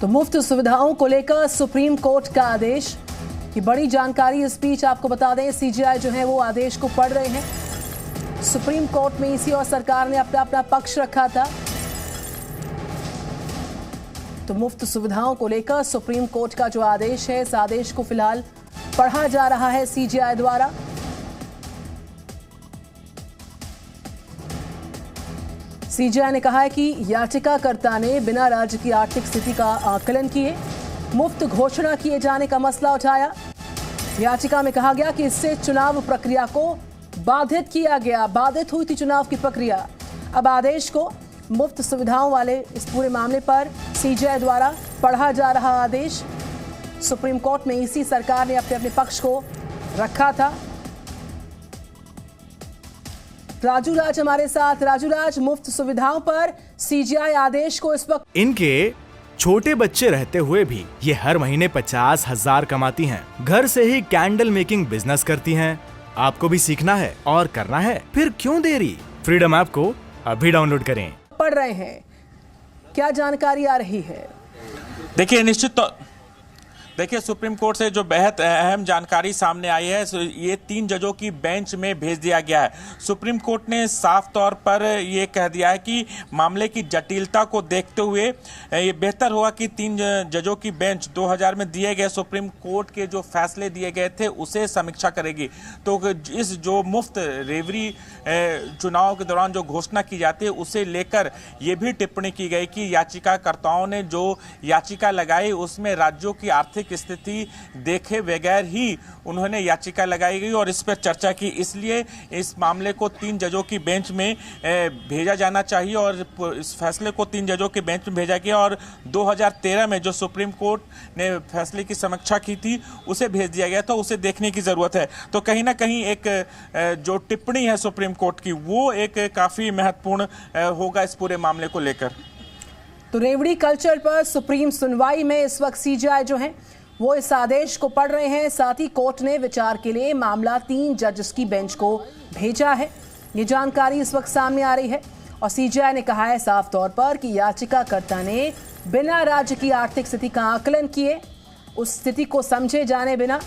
तो मुफ्त सुविधाओं को लेकर सुप्रीम कोर्ट का आदेश की बड़ी जानकारी इस बीच आपको बता दें, सीजेआई जो है वो आदेश को पढ़ रहे हैं। सुप्रीम कोर्ट में ईसी और सरकार ने अपना पक्ष रखा था। तो मुफ्त सुविधाओं को लेकर सुप्रीम कोर्ट का जो आदेश है, इस आदेश को फिलहाल पढ़ा जा रहा है सीजेआई द्वारा। सीजेआई ने कहा है कि याचिकाकर्ता ने बिना राज्य की आर्थिक स्थिति का आकलन किए मुफ्त घोषणा किए जाने का मसला उठाया। याचिका में कहा गया कि इससे चुनाव प्रक्रिया को बाधित हुई थी चुनाव की प्रक्रिया। अब आदेश को मुफ्त सुविधाओं वाले इस पूरे मामले पर सीजेआई द्वारा पढ़ा जा रहा आदेश। सुप्रीम कोर्ट में ईसी सरकार ने अपने पक्ष को रखा था। राजू राज हमारे साथ। राजू राज, मुफ्त सुविधाओं पर सीजेआई आदेश को इस वक्त इनके छोटे बच्चे रहते हुए भी ये हर महीने 50,000 कमाती हैं। घर से ही कैंडल मेकिंग बिजनेस करती हैं। आपको भी सीखना है और करना है, फिर क्यों देरी? फ्रीडम ऐप को अभी डाउनलोड करें। पढ़ रहे हैं, क्या जानकारी आ रही है? देखिए सुप्रीम कोर्ट से जो बेहद अहम जानकारी सामने आई है, ये 3 जजों की बेंच में भेज दिया गया है। सुप्रीम कोर्ट ने साफ तौर पर ये कह दिया है कि मामले की जटिलता को देखते हुए ये बेहतर होगा कि 3 जजों की बेंच 2000 में दिए गए सुप्रीम कोर्ट के जो फैसले दिए गए थे उसे समीक्षा करेगी। तो इस जो मुफ्त रेवड़ी चुनाव के दौरान जो घोषणा की जाती है उसे लेकर ये भी टिप्पणी की गई कि याचिकाकर्ताओं ने जो याचिका लगाई उसमें राज्यों की आर्थिक स्थिति देखे बगैर ही उन्होंने याचिका लगाई गई और इस पर चर्चा की। इसलिए इस मामले को 3 जजों की बेंच में भेजा जाना चाहिए और इस फैसले को 3 जजों के बेंच में भेजा गया और 2013 में जो सुप्रीम कोर्ट ने फैसले की समीक्षा की थी उसे भेज दिया गया था, उसे देखने की जरूरत है। तो कहीं ना कहीं एक जो टिप्पणी है सुप्रीम कोर्ट की वो एक काफी महत्वपूर्ण होगा इस पूरे मामले को लेकर। तो रेवड़ी कल्चर पर सुप्रीम सुनवाई में इस वक्त सीजेआई जो है वो इस आदेश को पढ़ रहे हैं। साथ ही कोर्ट ने विचार के लिए मामला 3 जजेस की बेंच को भेजा है। ये जानकारी इस वक्त सामने आ रही है और सीजेआई ने कहा है साफ तौर पर कि याचिकाकर्ता ने बिना राज्य की आर्थिक स्थिति का आकलन किए, उस स्थिति को समझे जाने बिना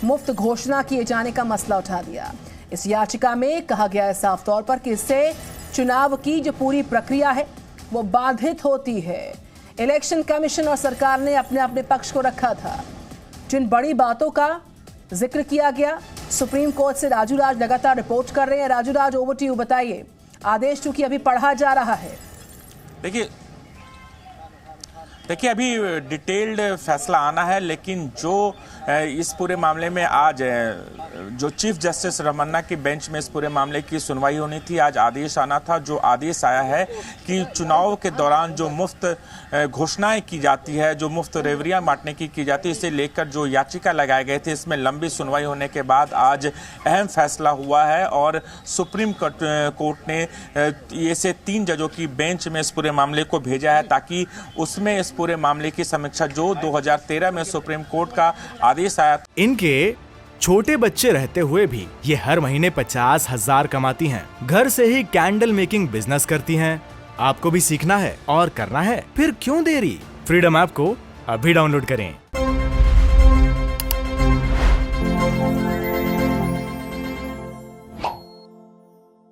मुफ्त घोषणा किए जाने का मसला उठा दिया। इस याचिका में कहा गया है साफ तौर पर कि इससे चुनाव की जो पूरी प्रक्रिया है वो बाधित होती है। इलेक्शन कमीशन और सरकार ने अपने पक्ष को रखा था। जिन बड़ी बातों का जिक्र किया गया सुप्रीम कोर्ट से राजू राज लगातार रिपोर्ट कर रहे हैं। राजू राज, ओवर टू यू, बताइए। आदेश चूंकि अभी पढ़ा जा रहा है। देखिए अभी डिटेल्ड फैसला आना है, लेकिन जो इस पूरे मामले में आज जो चीफ जस्टिस रमन्ना की बेंच में इस पूरे मामले की सुनवाई होनी थी, आज आदेश आना था। जो आदेश आया है कि चुनाव के दौरान जो मुफ्त घोषणाएं की जाती है, जो मुफ्त रेवड़ियां बांटने की जाती है, इसे लेकर जो याचिका लगाए गए थे इसमें लंबी सुनवाई होने के बाद आज अहम फैसला हुआ है और सुप्रीम कोर्ट ने इसे 3 जजों की बेंच में इस पूरे मामले को भेजा है ताकि उसमें इस पूरे मामले की समीक्षा जो 2013 में सुप्रीम कोर्ट का आदेश आया। इनके छोटे बच्चे रहते हुए भी ये हर महीने 50,000 कमाती हैं। घर से ही कैंडल मेकिंग बिजनेस करती हैं। आपको भी सीखना है और करना है, फिर क्यों देरी? फ्रीडम ऐप को अभी डाउनलोड करें।